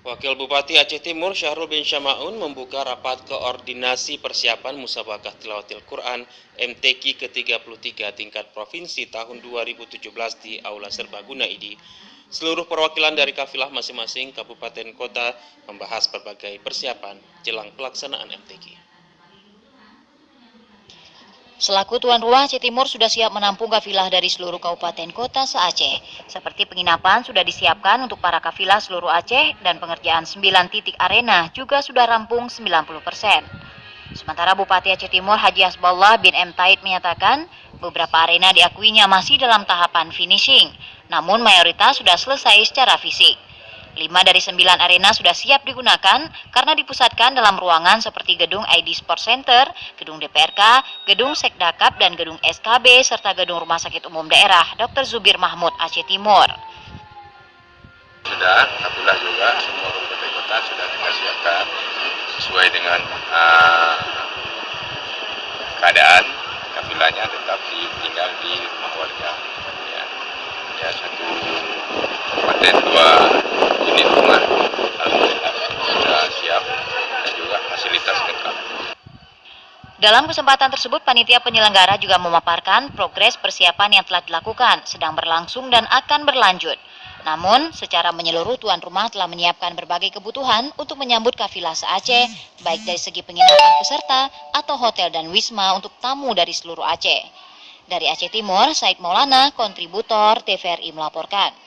Wakil Bupati Aceh Timur Syahrul bin Syama'un membuka rapat koordinasi persiapan Musabaqah Tilawatil Quran MTQ ke-33 tingkat provinsi tahun 2017 di Aula Serbaguna ID. Seluruh perwakilan dari kafilah masing-masing kabupaten kota membahas berbagai persiapan jelang pelaksanaan MTQ. Selaku tuan rumah, Aceh Timur sudah siap menampung kafilah dari seluruh kabupaten kota se-Aceh. Seperti penginapan sudah disiapkan untuk para kafilah seluruh Aceh dan pengerjaan 9 titik arena juga sudah rampung 90%. Sementara Bupati Aceh Timur Haji Hasbullah bin M. Taid menyatakan beberapa arena diakuinya masih dalam tahapan finishing, namun mayoritas sudah selesai secara fisik. 5 dari 9 arena sudah siap digunakan karena dipusatkan dalam ruangan seperti gedung ID Sport Center, gedung DPRK, gedung Sekdakap, dan gedung SKB, serta gedung Rumah Sakit Umum Daerah Dr. Zubir Mahmud Aceh Timur. Sudah, alhamdulillah juga semua kabupaten kota sudah kita siapkan sesuai dengan keadaan kafilahnya tetap tinggal di rumah warga. Ya, satu kabupaten 2 unit rumah alhamdulillah sudah siap dan juga fasilitas lengkap. Dalam kesempatan tersebut, panitia penyelenggara juga memaparkan progres persiapan yang telah dilakukan, sedang berlangsung dan akan berlanjut. Namun, secara menyeluruh tuan rumah telah menyiapkan berbagai kebutuhan untuk menyambut kafilah se-Aceh, baik dari segi penginapan peserta atau hotel dan wisma untuk tamu dari seluruh Aceh. Dari Aceh Timur, Said Maulana, kontributor TVRI melaporkan.